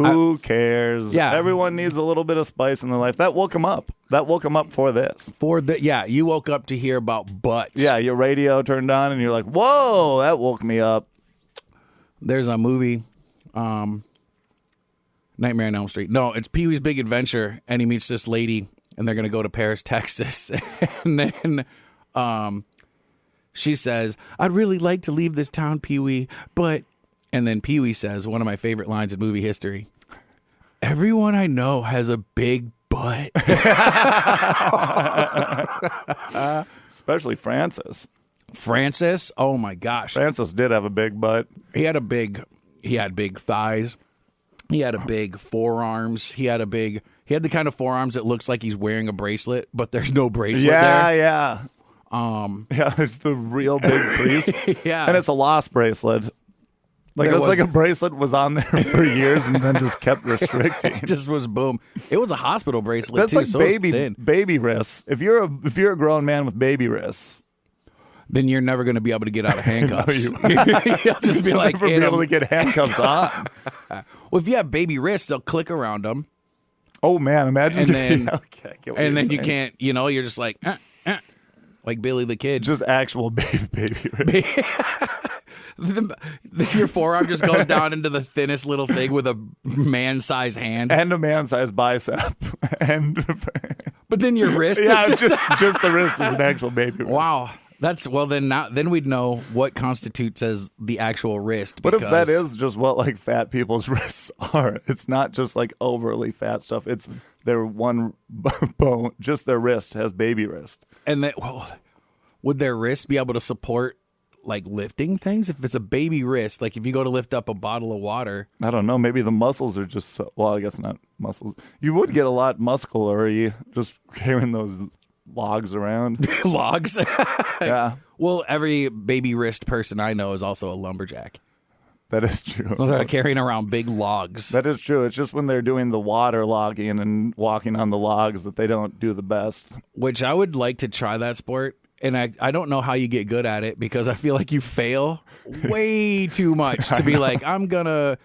Who cares? Yeah. Everyone needs a little bit of spice in their life. That woke him up. For this. You woke up to hear about butts. Yeah, your radio turned on and you're like, whoa, that woke me up. There's a movie, Nightmare on Elm Street. No, it's Pee-wee's Big Adventure, and he meets this lady, and they're going to go to Paris, Texas. And then she says, I'd really like to leave this town, Pee-wee, but... And then Pee-wee says, one of my favorite lines in movie history, everyone I know has a big butt. Especially Francis. Francis? Oh, my gosh. Francis did have a big butt. He had big thighs. He had a big forearms. He had the kind of forearms that looks like he's wearing a bracelet, but there's no bracelet there. Yeah. Yeah, it's the real big priest. Yeah. And it's a lost bracelet. It's like a bracelet was on there for years and then just kept restricting. It just was boom. It was a hospital bracelet That's too. like So baby wrists. If you're a grown man with baby wrists, then you're never going to be able to get out of handcuffs. You'll just be like, never be able to get handcuffs on. Well, if you have baby wrists, they'll click around them. Oh man, imagine. And then, okay, you can't. You're just like, like Billy the Kid. Just actual baby wrists. Your forearm just goes down into the thinnest little thing with a man-sized hand and a man-sized bicep, but then your wrist. Yeah, is just the wrist is an actual baby wrist. Wow, then we'd know what constitutes as the actual wrist. What if that is just what like fat people's wrists are? It's not just like overly fat stuff. It's their one bone, just their wrist has baby wrist. And would their wrist be able to support? Like lifting things? If it's a baby wrist, like if you go to lift up a bottle of water. I don't know. Maybe the muscles are just well, I guess not muscles. You would get a lot muscular just carrying those logs around. Logs? Yeah. Well, every baby wrist person I know is also a lumberjack. That is true. So they're carrying around big logs. That is true. It's just when they're doing the water logging and walking on the logs that they don't do the best. Which I would like to try that sport. And I don't know how you get good at it because I feel like you fail way too much to be like, I'm going to...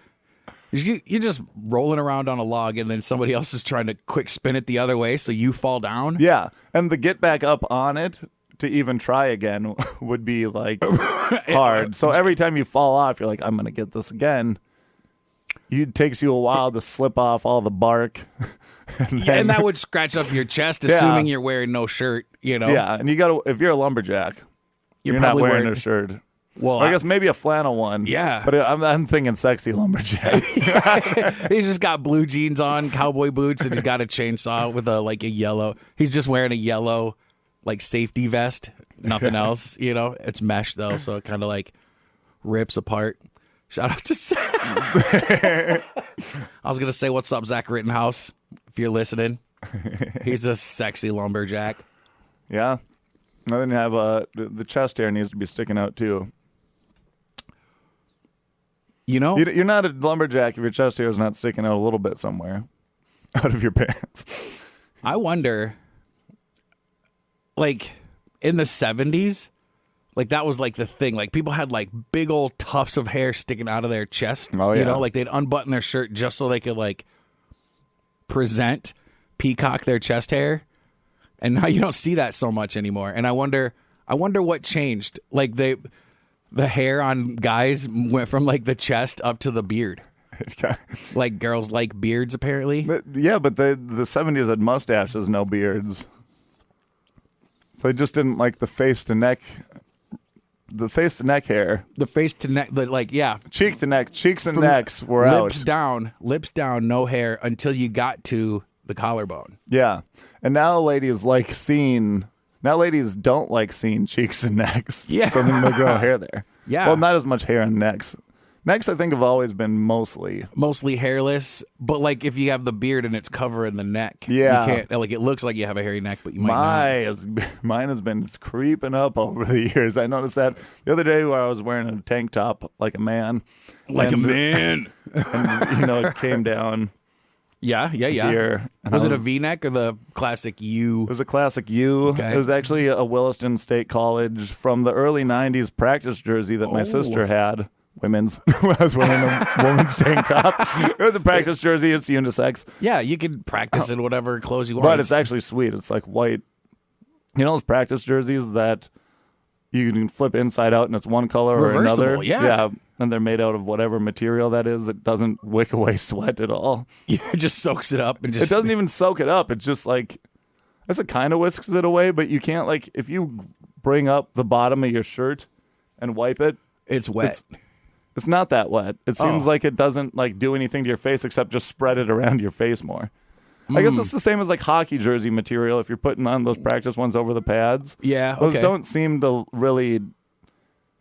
You're just rolling around on a log and then somebody else is trying to quick spin it the other way so you fall down. Yeah. And the get back up on it to even try again would be like hard. So every time you fall off, you're like, I'm going to get this again. It takes you a while to slip off all the bark. And that would scratch up your chest, assuming you're wearing no shirt, Yeah, and you got to, if you're a lumberjack, you're not wearing a shirt. Well, I guess maybe a flannel one. Yeah. But I'm thinking sexy lumberjack. He's just got blue jeans on, cowboy boots, and he's got a chainsaw with a yellow. He's just wearing a yellow, safety vest. Nothing else, It's mesh, though, so it kind of, rips apart. Shout out to Zach. I was going to say, what's up, Zach Rittenhouse, if you're listening. He's a sexy lumberjack. Yeah. And then you have the chest hair needs to be sticking out, too. You're not a lumberjack if your chest hair is not sticking out a little bit somewhere out of your pants. I wonder, in the 70s, that was the thing. People had big old tufts of hair sticking out of their chest. Oh, yeah. They'd unbutton their shirt just so they could peacock their chest hair. And now you don't see that so much anymore. And I wonder what changed. The hair on guys went from the chest up to the beard. Girls like beards apparently. But the 70s had mustaches, no beards. So they just didn't like the face to neck. The face to neck hair. The face to neck, cheek to neck, cheeks and necks were lips out. Lips down, no hair until you got to the collarbone. Yeah. And now ladies don't like seeing cheeks and necks. Yeah. So then they grow hair there. Yeah. Well, not as much hair on necks. Necks, I think, have always been mostly hairless. But if you have the beard and it's covering the neck, yeah, you can't. It looks like you have a hairy neck, but you might not. Mine has been creeping up over the years. I noticed that the other day where I was wearing a tank top like a man, and it came down. Yeah. Here, was it a V-neck or the classic U? It was a classic U. Okay. It was actually a Williston State College from the early 90s practice jersey that my sister had women's. I was wearing a woman's tank top. It was a practice jersey. It's unisex. Yeah, you can practice in whatever clothes you want. But it's actually sweet. It's like white. You know those practice jerseys that you can flip inside out and it's one color or another? Yeah. And they're made out of whatever material that is that doesn't wick away sweat at all. Yeah, it just soaks it up. And just. It doesn't even soak it up. It's just like, I guess it kind of whisks it away, but you can't, like, if you bring up the bottom of your shirt and wipe it. It's wet. It's not that wet. It seems like it doesn't, like, do anything to your face except just spread it around your face more. I guess it's the same as like hockey jersey material if you're putting on those practice ones over the pads. Yeah, Those don't seem to really...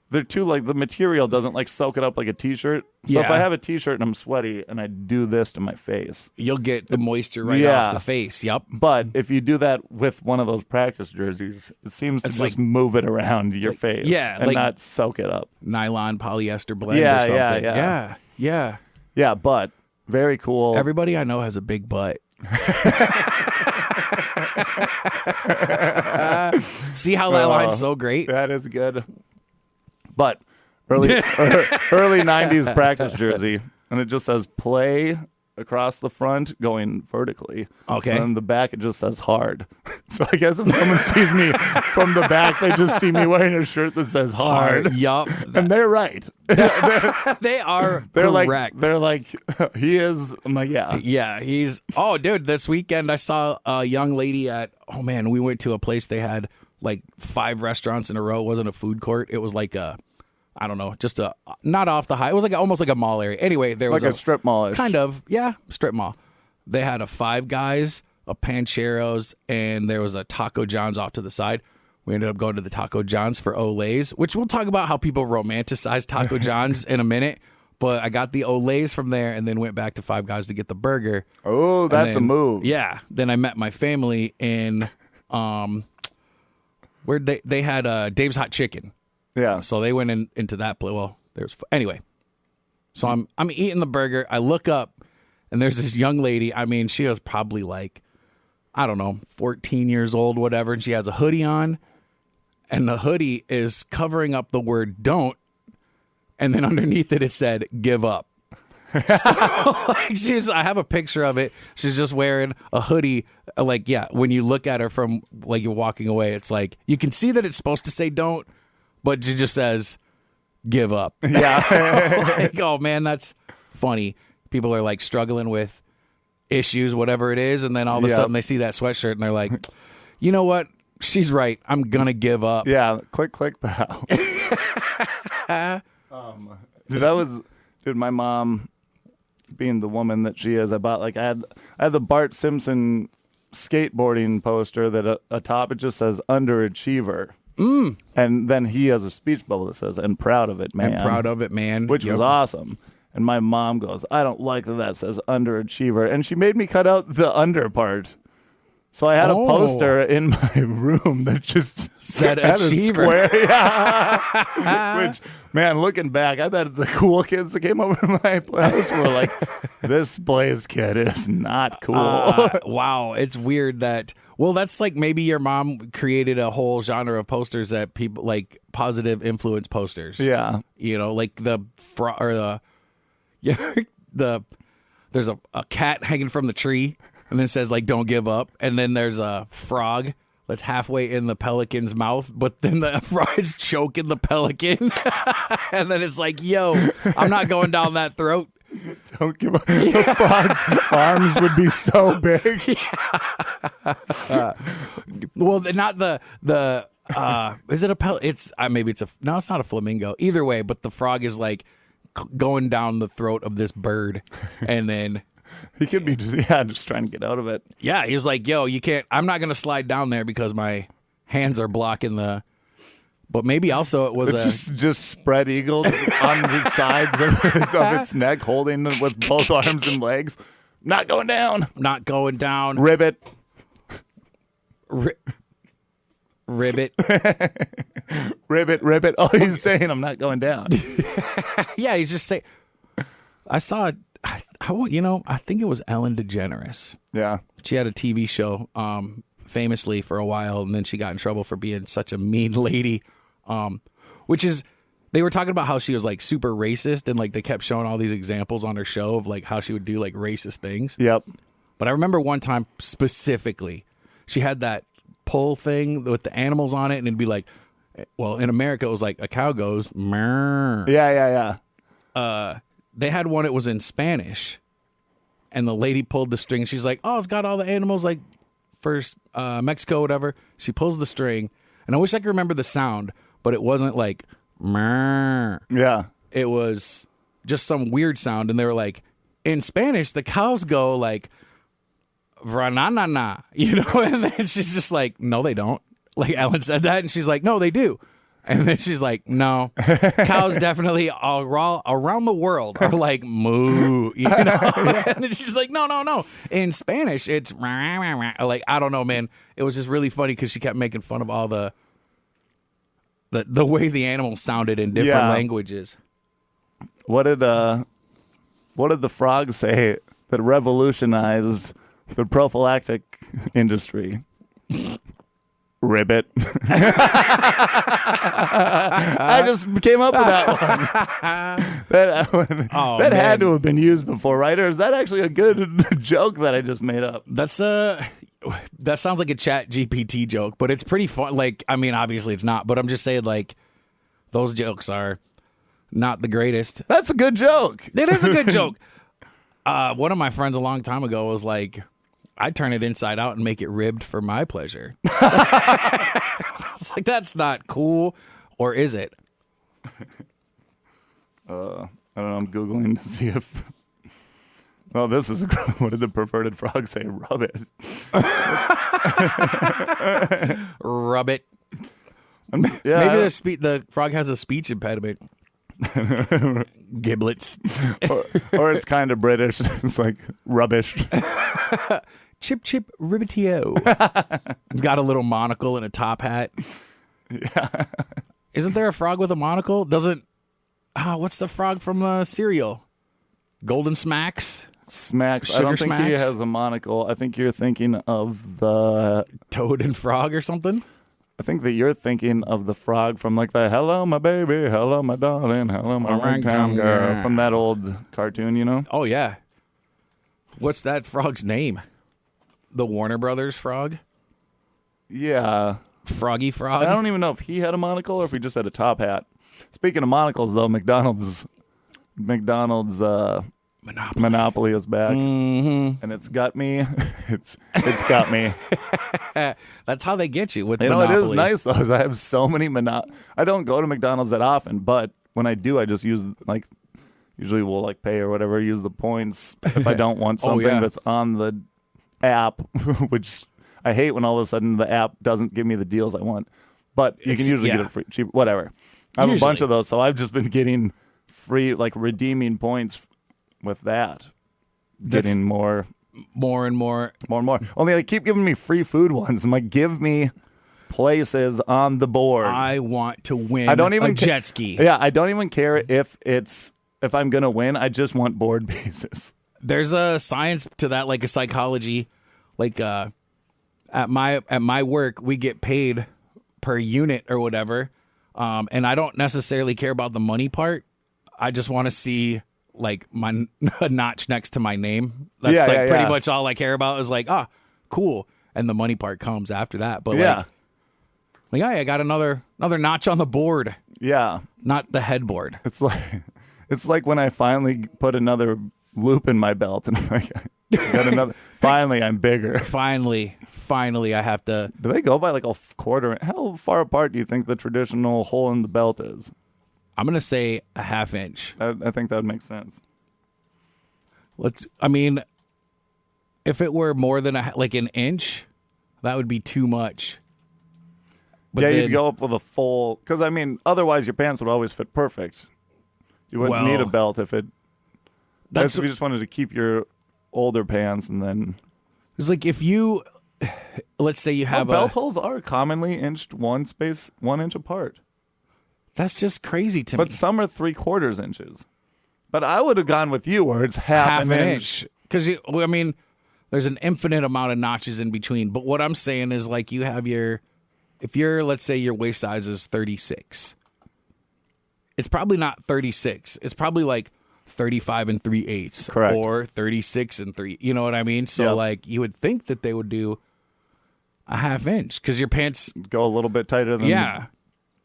They're too, like, the material doesn't, like, soak it up like a T-shirt. So if I have a T-shirt and I'm sweaty and I do this to my face... You'll get the moisture right off the face, yep. But if you do that with one of those practice jerseys, it seems to just move it around your face and not soak it up. Nylon polyester blend or something. Yeah. Yeah, but very cool. Everybody I know has a big butt. See how that line's so great? That is good. But early 90s practice jersey, and it just says play across the front going vertically. Okay. And then the back, it just says hard. So I guess if someone sees me from the back, they just see me wearing a shirt that says hard. Yup. And they're right. They are they're correct. They're like, he is. I'm like, yeah. Yeah, he's... Oh, dude, this weekend I saw a young lady at... Oh, man, we went to a place they had like 5 restaurants in a row. It wasn't a food court. It was like a... I don't know, just a not off the high. It was like almost like a mall area. Anyway, there was like a strip mall-ish. Kind of, yeah, strip mall. They had a Five Guys, a Pancheros, and there was a Taco John's off to the side. We ended up going to the Taco John's for Olays, which we'll talk about how people romanticize Taco John's in a minute. But I got the Olays from there and then went back to Five Guys to get the burger. Oh, that's a move. Yeah. Then I met my family in where they had Dave's Hot Chicken. Yeah. So they went into that place. Well, anyway. So I'm eating the burger. I look up, and there's this young lady. I mean, she was probably like, I don't know, 14 years old, whatever. And she has a hoodie on, and the hoodie is covering up the word "don't," and then underneath it said "give up." So like I have a picture of it. She's just wearing a hoodie. Like, yeah, when you look at her from like you're walking away, it's like you can see that it's supposed to say "don't." But it just says, give up. Yeah. Like, oh, man, that's funny. People are, like, struggling with issues, whatever it is, and then all of a sudden they see that sweatshirt, and they're like, you know what? She's right. I'm going to give up. Yeah. Click, click, pal. Dude, my mom, being the woman that she is, I had the Bart Simpson skateboarding poster that atop it just says underachiever. And then he has a speech bubble that says, and proud of it, man. And proud of it, man. Which was awesome. And my mom goes, I don't like that says underachiever. And she made me cut out the under part. So I had a poster in my room that just said had achiever. A square. Yeah. Which, man, looking back, I bet the cool kids that came over to my house were like, this Blaise kid is not cool. Wow. It's weird that... Well, that's like maybe your mom created a whole genre of posters that people like positive influence posters. Yeah. You know, like there's a cat hanging from the tree and then it says like don't give up. And then there's a frog that's halfway in the pelican's mouth, but then the frog is choking the pelican. And then it's like, yo, I'm not going down that throat. Don't give up. The frog's arms would be so big. Well, not the is it a it's maybe it's no, it's not a flamingo. Either way, but the frog is like going down the throat of this bird, and then he could be just trying to get out of it. Yeah, he's like, yo, you can't. I'm not gonna slide down there because my hands are blocking the. But maybe also it was just spread eagled on the sides of its neck, holding with both arms and legs. Not going down. Not going down. Ribbit. Ribbit. Ribbit. Oh, he's saying I'm not going down. Yeah, he's just saying. I saw, I think it was Ellen DeGeneres. Yeah. She had a TV show famously for a while, and then she got in trouble for being such a mean lady, which is They were talking about how she was like super racist, and like they kept showing all these examples on her show of like how she would do like racist things. Yep. But I remember one time specifically, she had that pull thing with the animals on it, and it'd be like, well, in America, it was like a cow goes, mrrr. Yeah. They had one, it was in Spanish, and the lady pulled the string. She's like, oh, it's got all the animals like for Mexico, whatever. She pulls the string, and I wish I could remember the sound, but it wasn't like, mrrr. Yeah. It was just some weird sound, and they were like, in Spanish, the cows go like, vrananana, you know, and then she's just like, no, they don't. Like Ellen said that, and she's like, no, they do. And then she's like, no, cows definitely all around the world are like moo, you know? And then she's like, no. In Spanish, it's rah, rah, rah. Like, I don't know, man. It was just really funny because she kept making fun of all the way the animals sounded in different languages. What did the frog say that revolutionized the prophylactic industry? Ribbit. I just came up with that one. That had to have been used before, right? Or is that actually a good joke that I just made up? That sounds like a Chat GPT joke, but it's pretty fun. Like, I mean, obviously it's not, but I'm just saying, like, those jokes are not the greatest. That's a good joke. It is a good joke. One of my friends a long time ago was like, I'd turn it inside out and make it ribbed for my pleasure. I was like, that's not cool. Or is it? I don't know. I'm Googling to see if... Well, this is... What did the perverted frog say? Rub it. Rub it. Yeah, maybe the frog has a speech impediment. Giblets. or it's kind of British. It's like rubbish. Chip chip ribbitio. Got a little monocle and a top hat. Yeah. Isn't there a frog with a monocle? What's the frog from cereal? Golden Smacks? Smacks. Sugar I don't think he Smacks? has a monocle. I think you're thinking of the... Toad and Frog or something? I think that you're thinking of the frog from like the "Hello, my baby, hello, my darling, hello, my ragtime girl" from that old cartoon, you know? Oh, yeah. What's that frog's name? The Warner Brothers frog? Yeah. Froggy Frog? I don't even know if he had a monocle or if he just had a top hat. Speaking of monocles, though, McDonald's Monopoly is back, and it's got me. It's got me. That's how they get you with You Monopoly. know, it is nice though. Is I have so many I don't go to McDonald's that often, but when I do, I just use like usually we'll like pay or whatever, use the points if I don't want something that's on the app, which I hate when all of a sudden the app doesn't give me the deals I want. But you can usually get it free, cheap, whatever. I have a bunch of those, so I've just been getting free, like redeeming points with that. Getting more and more. Only they keep giving me free food ones. I'm like, give me places on the board. I want to win I don't even a jet ski. Yeah, I don't even care if I'm gonna win. I just want board bases. There's a science to that, like a psychology. Like at my work, we get paid per unit or whatever, and I don't necessarily care about the money part. I just want to see like a notch next to my name. That's pretty much all I care about is like, cool. And the money part comes after that. But I got another notch on the board. Yeah. Not the headboard. It's like when I finally put another loop in my belt and I'm like, I got another. Finally, I'm bigger. Finally, I have to. Do they go by like a quarter? How far apart do you think the traditional hole in the belt is? I'm going to say a half inch. I think that would make sense. If it were more than an inch, that would be too much. But you'd go up with a full, because otherwise your pants would always fit perfect. You wouldn't need a belt if it. That's if you just wanted to keep your older pants, and then. It's like if you, let's say you have belt holes are commonly inched 1 inch apart. That's just crazy to me. But some are 3/4 inches. But I would have gone with you where it's half an inch. Because, there's an infinite amount of notches in between. But what I'm saying is, like, you have let's say your waist size is 36. it's probably not 36. It's probably like 35 and 3/8, Correct. or 36 and 3. You know what I mean? So Yep. like you would think that they would do a 1/2 inch because your pants. Go a little bit tighter than Yeah.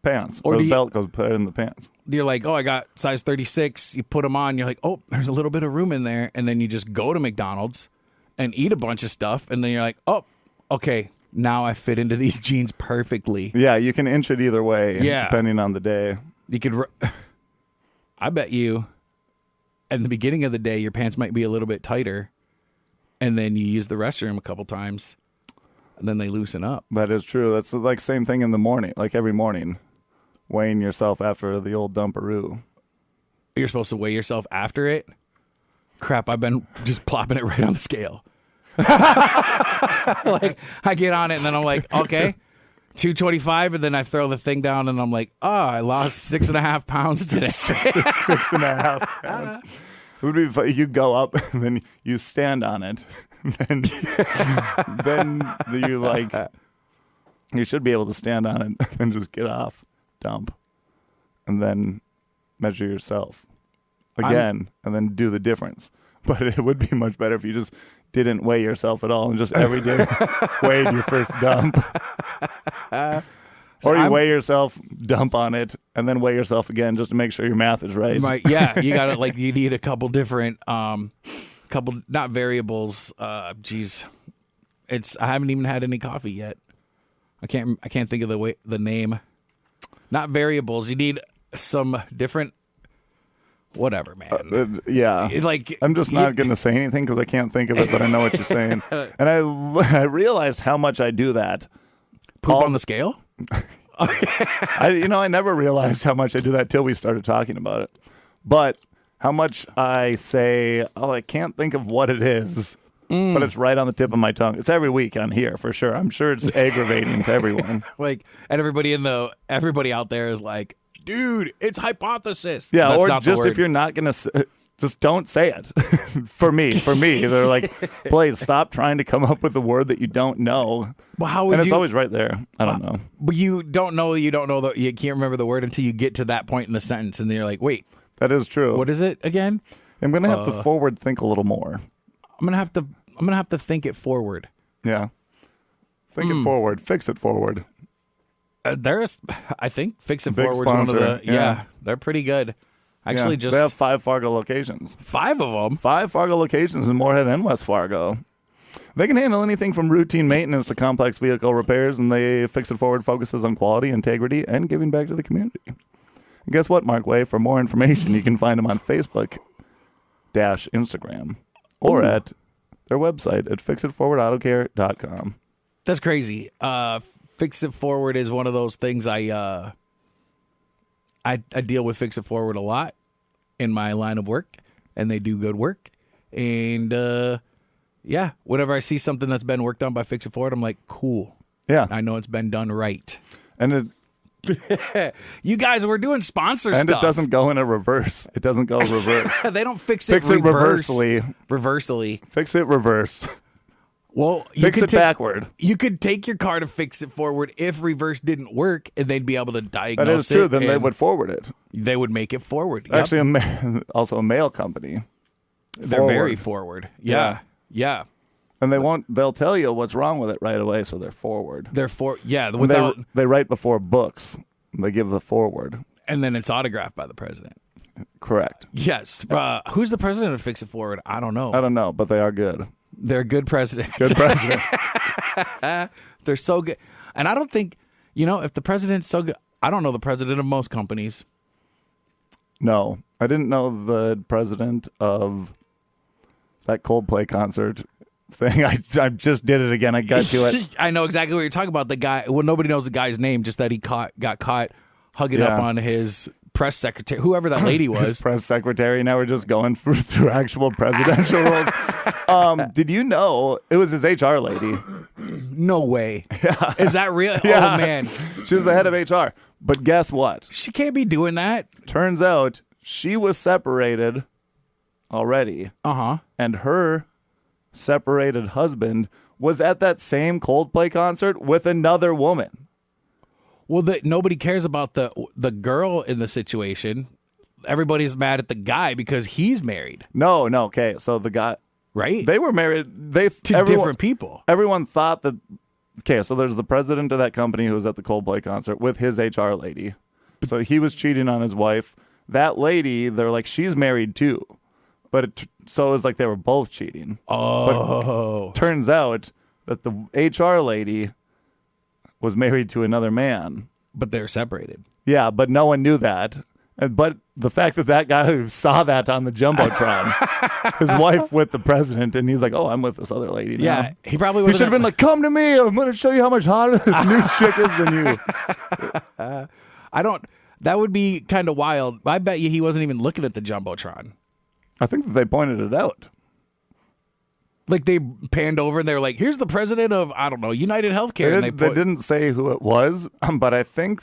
pants, Or or do the you- belt goes tighter than the pants. You're like, oh, I got size 36. You put them on. You're like, oh, there's a little bit of room in there. And then you just go to McDonald's and eat a bunch of stuff. And then you're like, oh, okay, now I fit into these jeans perfectly. Yeah, you can inch it either way, Yeah. depending on the day. You could, I bet you, at the beginning of the day, your pants might be a little bit tighter. And then you use the restroom a couple times. And then they loosen up. That is true. That's like same thing in the morning, like every morning, weighing yourself after the old dumperoo. You're supposed to weigh yourself after it. Crap, I've been just plopping it right on the scale. Like, I get on it and then I'm like, okay, 225, and then I throw the thing down and I'm like, oh, I lost 6.5 pounds today. 6.5 pounds. It would be fun. You go up and then you stand on it. then you like, you should be able to stand on it and just get off, dump, and then measure yourself again, and then do the difference. But it would be much better if you just didn't weigh yourself at all and just every day weighed your first dump. Or you weigh yourself, dump on it, and then weigh yourself again just to make sure your math is right. Right, yeah, you got to, like, you need a couple different, not variables. Geez, I haven't even had any coffee yet. I can't think of the name. Not variables. You need some different. Whatever, man. Yeah. I'm just not going to say anything because I can't think of it, but I know what you're saying. And I realized how much I do that. Poop on the scale? I never realized how much I do that till we started talking about it. But how much I say, oh, I can't think of what it is, but it's right on the tip of my tongue. It's every week on here for sure. I'm sure it's aggravating to everyone. Like, and everybody out there is like, dude, it's hypothesis. Yeah, That's or not the just word. if you're not going to, just don't say it. For me, they're like, Blaise, stop trying to come up with a word that you don't know. Well, how would and it's you? always right there. I don't know. But you don't know. You can't remember the word until you get to that point in the sentence, and then you're like, wait, That is true. what is it again? I'm going to have to forward think a little more. I'm gonna have to think it forward. Yeah. Think it forward. Fix it forward. I think Fix It Big Forward's one of sponsor, the. yeah. They're pretty good. Actually, They have 5 Fargo locations. 5 of them. 5 Fargo locations in Moorhead and West Fargo. They can handle anything from routine maintenance to complex vehicle repairs, and they Fix It Forward focuses on quality, integrity, and giving back to the community. And guess what, Marquay? For more information, you can find them on Facebook - Instagram or at their website at fixitforwardautocare.com. That's crazy. Fix It Forward is one of those things I deal with Fix It Forward a lot in my line of work, and they do good work. And yeah, whenever I see something that's been worked on by Fix It Forward, I'm like, cool. Yeah. I know it's been done right. And You guys, we're doing sponsor it stuff. doesn't go in a reverse. It doesn't go reverse. They don't fix it Fix it reverse. reversely. Reversely. Fix it reverse. Well, Fix it backward. You could take your car to Fix It Forward if reverse didn't work, and they'd be able to diagnose That is true. it, Then they and would forward it. They would make it forward. Yep. Actually, also a mail company. They're very forward. Yeah. And they'll tell you what's wrong with it right away, so they're forward. Yeah. And Without, they write before books. They give the forward. and then it's autographed by the president. Correct. Yes. Who's the president of Fix It Forward? I don't know. I don't know, but they are good. They're a good president. Good president. They're so good. And I don't think, if the president's so good, I don't know the president of most companies. No, I didn't know the president of that Coldplay concert thing. I just did it again. I got to it. I know exactly what you're talking about. The guy, well, nobody knows the guy's name, just that he got caught hugging up on his press secretary, whoever that lady was. His press secretary. Now we're just going through actual presidential roles. Did you know it was his HR lady? No way. Yeah. Is that real? Yeah. Oh, man. She was the head of HR. But guess what? She can't be doing that. Turns out she was separated already. Uh-huh. And her separated husband was at that same Coldplay concert with another woman. Well, nobody cares about the girl in the situation. Everybody's mad at the guy because he's married. No. Okay. So the guy, right? They were married. Different people. Everyone thought that. Okay, so there's the president of that company who was at the Coldplay concert with his HR lady. So he was cheating on his wife. That lady, they're like, she's married too. But so it was like they were both cheating. Oh. But turns out that the HR lady was married to another man. But they're separated. Yeah, but no one knew that. But the fact that guy who saw that on the Jumbotron, his wife with the president, and he's like, oh, I'm with this other lady now. Yeah, he probably should have been like, come to me. I'm going to show you how much hotter this new chick is than you. That would be kind of wild. I bet you he wasn't even looking at the Jumbotron. I think that they pointed it out. Like they panned over and they were like, here's the president of, I don't know, United Healthcare. They didn't say who it was, but I think,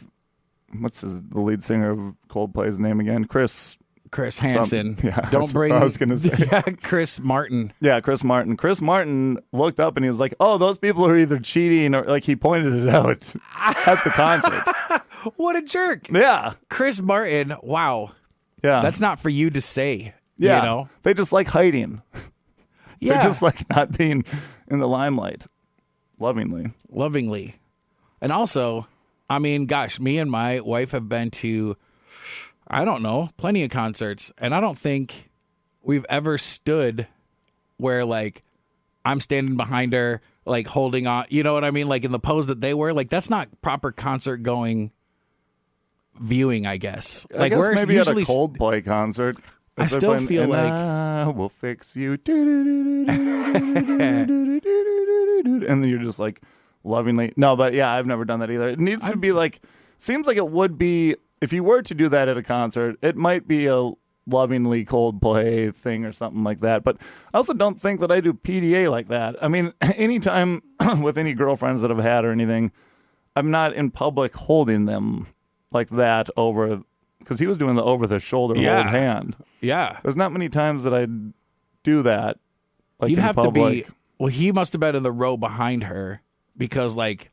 the lead singer of Coldplay's name again? Chris Hansen. Yeah, Don't bring. I was going to say. Yeah, Chris Martin. Yeah, Chris Martin. Chris Martin looked up and he was like, oh, those people are either cheating or like he pointed it out at the concert. What a jerk. Yeah. Chris Martin. Wow. Yeah. That's not for you to say. Yeah. You know? They just like hiding. Yeah. They just like not being in the limelight. Lovingly. And also, I mean, gosh, me and my wife have been to, I don't know, plenty of concerts. And I don't think we've ever stood where, like, I'm standing behind her, like, holding on. You know what I mean? Like, in the pose that they were. Like, that's not proper concert going viewing, I guess. I guess maybe usually at a Coldplay concert. I still feel like I will fix you. And then you're just like lovingly. No, but yeah, I've never done that either. It needs to be like, seems like it would be, if you were to do that at a concert, it might be a lovingly Coldplay thing or something like that. But I also don't think that I do PDA like that. I mean, anytime with any girlfriends that I've had or anything, I'm not in public holding them like that over, because he was doing the over the shoulder hold hand. Yeah. There's not many times that I do that. Like you'd in have public. to be, well, he must have been in the row behind her because, like,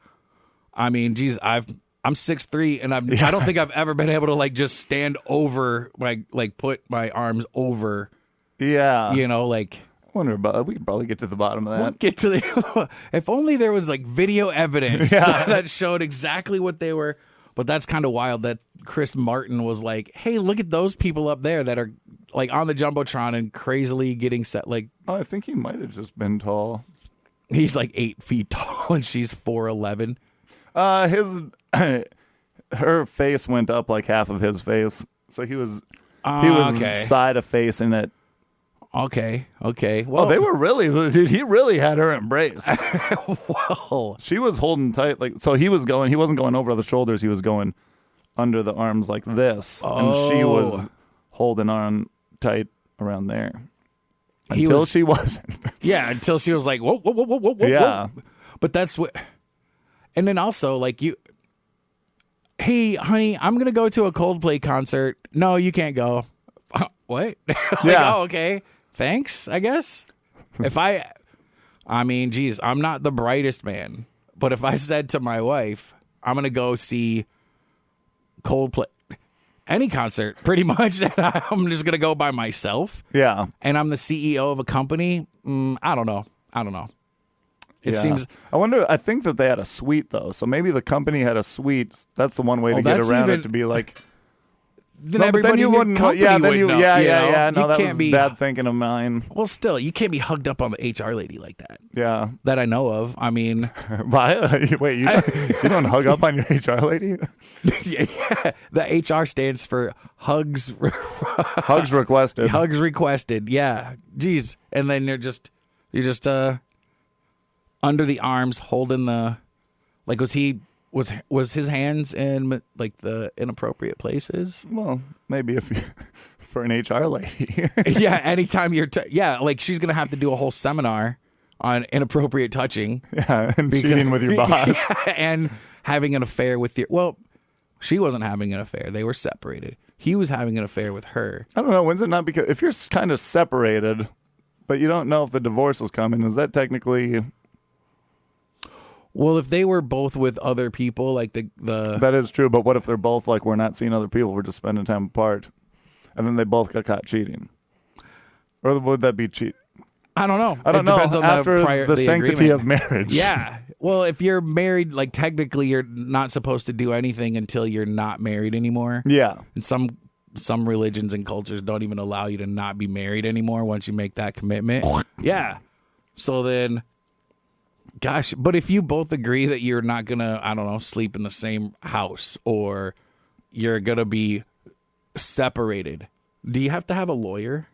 I mean, geez, I'm 6'3", and I don't think I've ever been able to like just stand over, like put my arms over. Yeah. You know, like. I wonder about. We could probably get to the bottom of that. We'll get to the. If only there was like video evidence that showed exactly what they were. But that's kind of wild that Chris Martin was like, "Hey, look at those people up there that are like on the Jumbotron and crazily getting set." Like, I think he might have just been tall. He's like 8 feet tall and she's 4'11". Her face went up like half of his face, so he was side of facing it. Okay. Well, they were really, dude. He really had her embraced. Well, she was holding tight, like, so he wasn't going over the shoulders. He was going under the arms like this, and she was holding on tight around there until she wasn't. Yeah, until she was like, whoa, whoa, whoa, whoa, whoa. Yeah, but that's what. And then also, like, hey, honey, I'm gonna go to a Coldplay concert. No, you can't go. What? Oh, okay. Thanks, I guess. I mean, geez, I'm not the brightest man, but if I said to my wife, I'm going to go see Coldplay, any concert, pretty much, and I'm just going to go by myself. Yeah. And I'm the CEO of a company. I don't know. It seems. I think that they had a suite, though. So maybe the company had a suite. That's the one way to get around it, to be like. Then everybody in your company would know. Yeah. No, that was be bad thinking of mine. Well, still, you can't be hugged up on the HR lady like that. Yeah. That I know of. I mean. Wait, you don't hug up on your HR lady? Yeah. The HR stands for hugs. Hugs requested. Hugs requested. Yeah. Jeez. And then you're just under the arms holding the, like, was his hands in like the inappropriate places? Well, maybe for an HR lady. Yeah, anytime like she's gonna have to do a whole seminar on inappropriate touching. Yeah, and cheating with your boss. And having an affair with she wasn't having an affair. They were separated. He was having an affair with her. I don't know. When's it not? Because if you're kind of separated, but you don't know if the divorce is coming, is that technically? Well, if they were both with other people, like the That is true, but what if they're both like, we're not seeing other people, we're just spending time apart, and then they both got caught cheating? Or would that be cheat? I don't know. I don't it depends know. on After the sanctity agreement. of marriage. Yeah. Well, if you're married, like technically you're not supposed to do anything until you're not married anymore. Yeah. And some religions and cultures don't even allow you to not be married anymore once you make that commitment. Yeah. So then, gosh, but if you both agree that you're not going to, I don't know, sleep in the same house or you're going to be separated, do you have to have a lawyer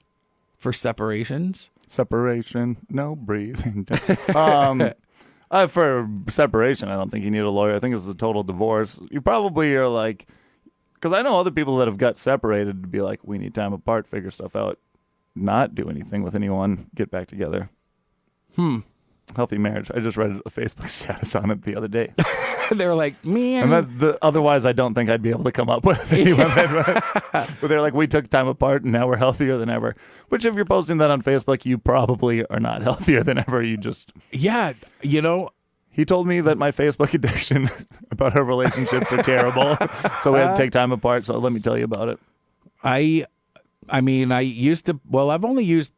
for separations? Separation, no breathing. For separation, I don't think you need a lawyer. I think it's a total divorce. You probably are like, because I know other people that have got separated to be like, we need time apart, figure stuff out, not do anything with anyone, get back together. Healthy marriage. I just read a Facebook status on it the other day. They were like, man. And otherwise, I don't think I'd be able to come up with anyone. But they're like, we took time apart and now we're healthier than ever. Which, if you're posting that on Facebook, you probably are not healthier than ever. You just. Yeah, He told me that my Facebook addiction about our relationships are terrible. So we had to take time apart. So let me tell you about it. I mean, I used to, well, I've only used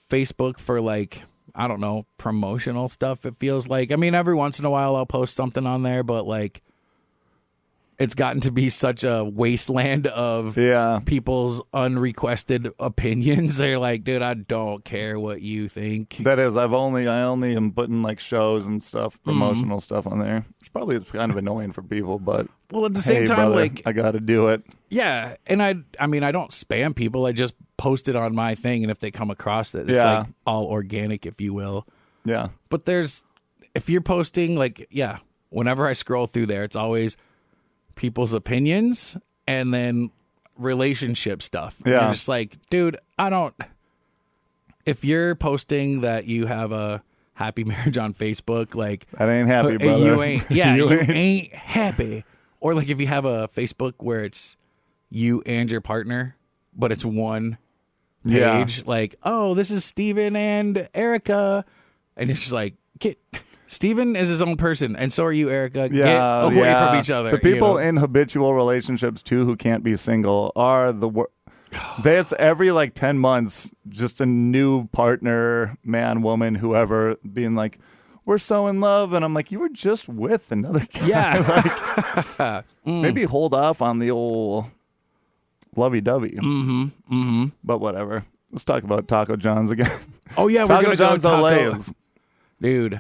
Facebook for like, I don't know, promotional stuff, it feels like. I mean, every once in a while I'll post something on there, but like it's gotten to be such a wasteland of people's unrequested opinions. They're like, dude, I don't care what you think. That is, I only am putting like shows and stuff, promotional stuff on there. Which probably is kind of annoying for people, but well, at the same time, brother, like I got to do it. Yeah, and I mean, I don't spam people. I just post it on my thing, and if they come across it, it's like all organic, if you will. Yeah. But if you're posting, like, whenever I scroll through there, it's always people's opinions and then relationship stuff. Yeah. You're just like, dude, if you're posting that you have a happy marriage on Facebook, like, that ain't happy, brother. You ain't, you ain't happy. Or like if you have a Facebook where it's you and your partner, but it's one page, like, oh, this is Steven and Erica. And it's just like, Steven is his own person, and so are you, Erica. Get away from each other. The people in habitual relationships, too, who can't be single are the worst. That's every like 10 months, just a new partner, man, woman, whoever, being like, we're so in love. And I'm like, you were just with another guy. Yeah. Maybe hold off on the old lovey-dovey. But whatever. Let's talk about Taco John's again. Oh, yeah, we're Taco going to go John's Olays. Dude,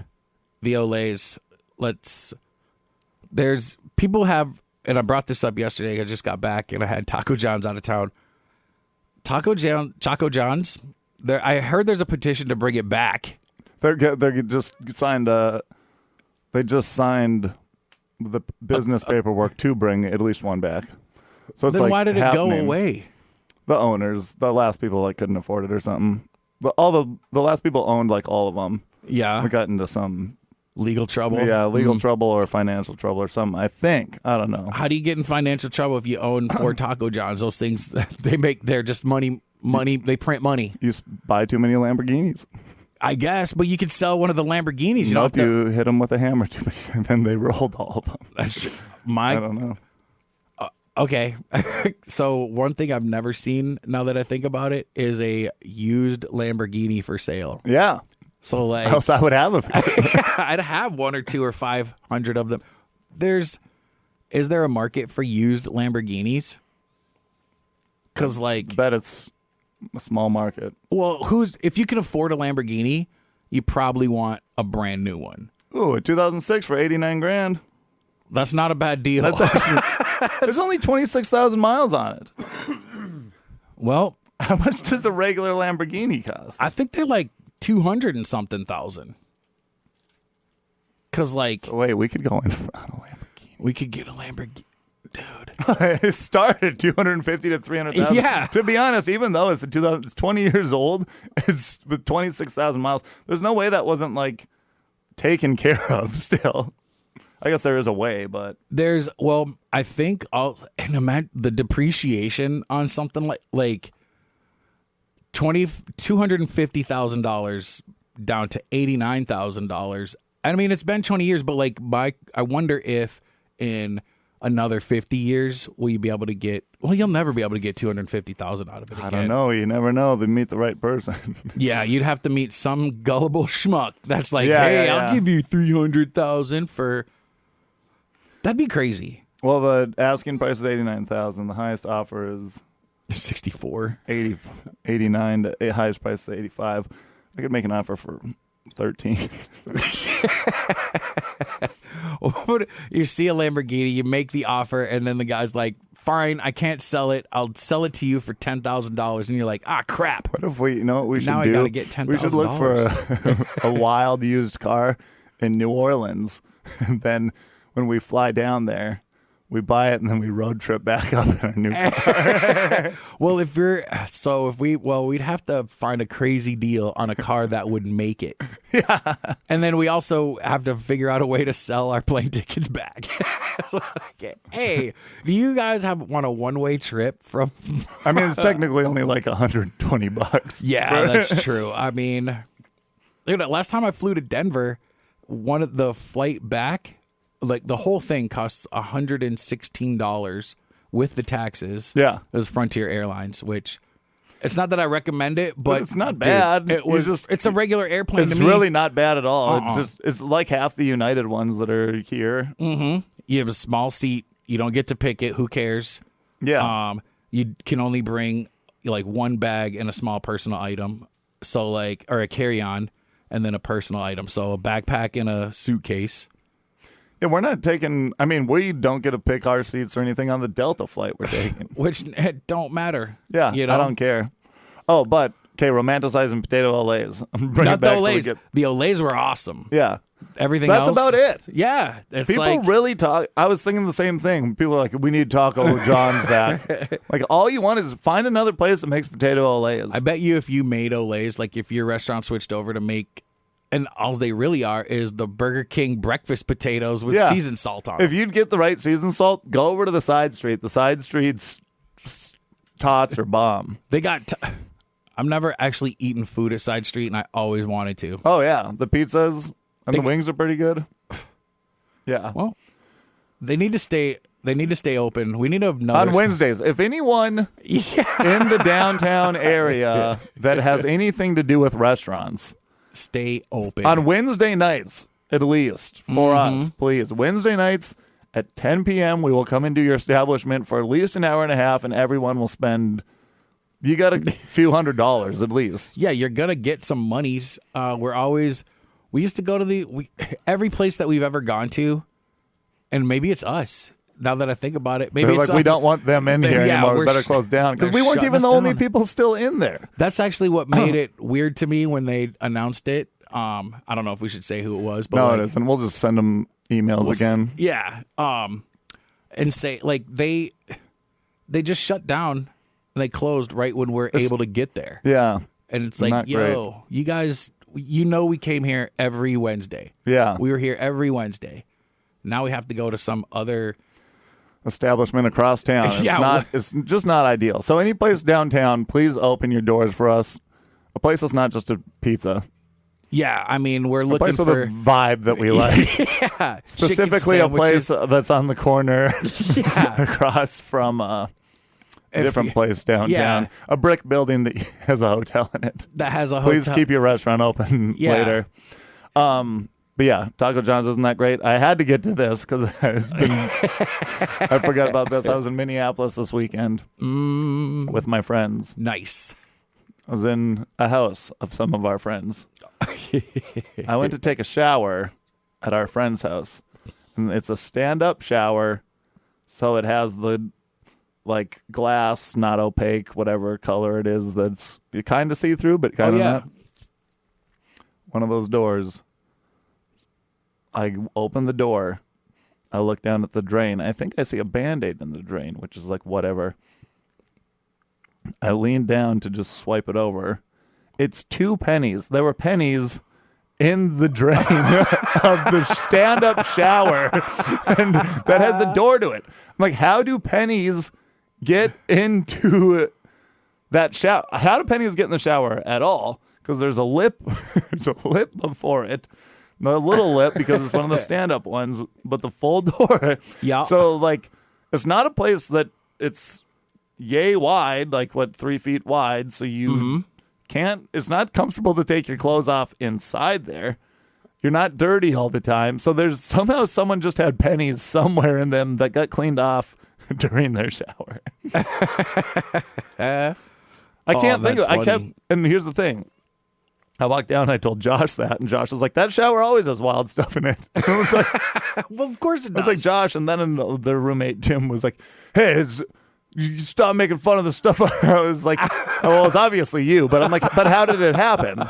the Olays. There's people have, and I brought this up yesterday. I just got back and I had Taco John's out of town. Taco John's. I heard there's a petition to bring it back. They just signed. They just signed the business paperwork to bring at least one back. So it's then like, why did it go away? The owners, the last people, like couldn't afford it or something. The last people owned like all of them. Yeah, we got into some legal trouble. Yeah, legal trouble or financial trouble or something. I think. I don't know. How do you get in financial trouble if you own 4 Taco John's? Those things they're just money. They print money. You buy too many Lamborghinis. I guess, but you could sell one of the Lamborghinis. You hit them with a hammer too many, and then they rolled all of them. That's true. I don't know. Okay. So one thing I've never seen, now that I think about it, is a used Lamborghini for sale. Yeah. So like, else I would have a few. I'd have 1 or 2 or 500 of them. Is there a market for used Lamborghinis? Because like, I bet it's a small market. Well, if you can afford a Lamborghini, you probably want a brand new one. Ooh, a 2006 for $89,000. That's not a bad deal. That's actually, there's only 26,000 miles on it. Well, how much does a regular Lamborghini cost? I think they're like 200 and something thousand. Because like, so wait, we could go in on a Lamborghini. We could get a Lamborghini, dude. It started 250 to 300,000. Yeah. To be honest, even though it's 20 years old, it's with 26,000 miles. There's no way that wasn't like taken care of. Still, I guess there is a way, but I think imagine the depreciation on something like $250,000 down to $89,000 I mean, it's been 20 years, but like I wonder if in another 50 years will you be able to get? Well, you'll never be able to get 250,000 out of it again. I don't know. You never know. They meet the right person. Yeah, you'd have to meet some gullible schmuck that's like, hey, I'll give you 300,000 for. That'd be crazy. Well, the asking price is 89,000. The highest offer is 64, 89. The highest price is 85. I could make an offer for 13. You see a Lamborghini, you make the offer, and then the guy's like, fine, I can't sell it. I'll sell it to you for $10,000. And you're like, crap. What if we, you know what we should now do? I got to get $10,000. We should look for a wild used car in New Orleans. And then when we fly down there, we buy it and then we road trip back up in our new car. Well, we'd have to find a crazy deal on a car that would make it. Yeah. And then we also have to figure out a way to sell our plane tickets back. So, like, hey, do you guys want a one-way trip from? I mean, it's technically only like $120. Yeah, that's true. I mean, last time I flew to Denver, one of the flight back, like the whole thing costs $116 with the taxes. Yeah. It was Frontier Airlines, which it's not that I recommend it, but it's not bad. Dude, it's a regular airplane it's to me. really not bad at all. It's like half the United ones that are here. Mm-hmm. You have a small seat. You don't get to pick it. Who cares? Yeah. You can only bring like one bag and a small personal item. So like, or a carry-on and then a personal item. So a backpack and a suitcase. Yeah, we're not taking. I mean, we don't get to pick our seats or anything on the Delta flight we're taking, which don't matter. Yeah, I don't care. Oh, but okay, romanticizing potato olays. Not the olays. The olays were awesome. Yeah, everything. That's else, about it. Yeah, it's people like, really talk. I was thinking the same thing. People are like, we need Taco John's back. Like, all you want is find another place that makes potato olays. I bet you if you made olays, like if your restaurant switched over to make. And all they really are is the Burger King breakfast potatoes with seasoned salt on them. If you'd get the right seasoned salt, go over to the side street. The side street's tots are bomb. They got... I've never actually eaten food at Side Street, and I always wanted to. Oh, yeah. The pizzas and the wings are pretty good. Yeah. Well, they need to stay open. We need another... On Wednesdays. If anyone in the downtown area that has anything to do with restaurants... Stay open. On Wednesday nights, at least, for us, please. Wednesday nights at 10 p.m., we will come into your establishment for at least an hour and a half, and everyone will spend, you got a few $100s at least. Yeah, you're going to get some monies. We used to go to every place that we've ever gone to, and maybe it's us. Now that I think about it, maybe it's like, we don't want them in here anymore. We better close down. Because we weren't even the only people still in there. That's actually what made it weird to me when they announced it. I don't know if we should say who it was. But no, it isn't. We'll just send them emails again. Yeah. And say, like, they just shut down and they closed right when we're able to get there. Yeah. And it's like, yo, you guys, we came here every Wednesday. Yeah. We were here every Wednesday. Now we have to go to some other... establishment across town. It's just not ideal. So any place downtown, please open your doors for us. A place that's not just a pizza. Yeah, I mean, we're looking for a vibe that we like. Yeah, specifically a place that's on the corner across from a different place downtown. Yeah. A brick building that has a hotel in it. That has a hotel. Please keep your restaurant open later. But yeah, Taco John's isn't that great. I had to get to this because I forgot about this. I was in Minneapolis this weekend with my friends. Nice. I was in a house of some of our friends. I went to take a shower at our friend's house. And it's a stand-up shower, so it has the glass, not opaque, whatever color it is that's you kind of see through, but kind of not. One of those doors. I open the door. I look down at the drain. I think I see a Band-Aid in the drain, which is like whatever. I lean down to just swipe it over. It's 2 pennies. There were pennies in the drain of the stand-up shower, and that has a door to it. I'm like, how do pennies get into that shower? How do pennies get in the shower at all? Because there's a lip. There's a lip before it. The little lip because it's one of the stand-up ones, but the full door. Yeah. So, like, it's not a place that it's yay wide, like, 3 feet wide, so you can't, it's not comfortable to take your clothes off inside there. You're not dirty all the time. So there's somehow someone just had pennies somewhere in them that got cleaned off during their shower. I can't think of it. I kept, and here's the thing. I walked down and I told Josh that, and Josh was like, that shower always has wild stuff in it. And I was like, well, of course it does. I was like, Josh, and then their roommate Tim was like, hey, you stop making fun of the stuff. I was like, well, it's obviously you, but I'm like, but how did it happen?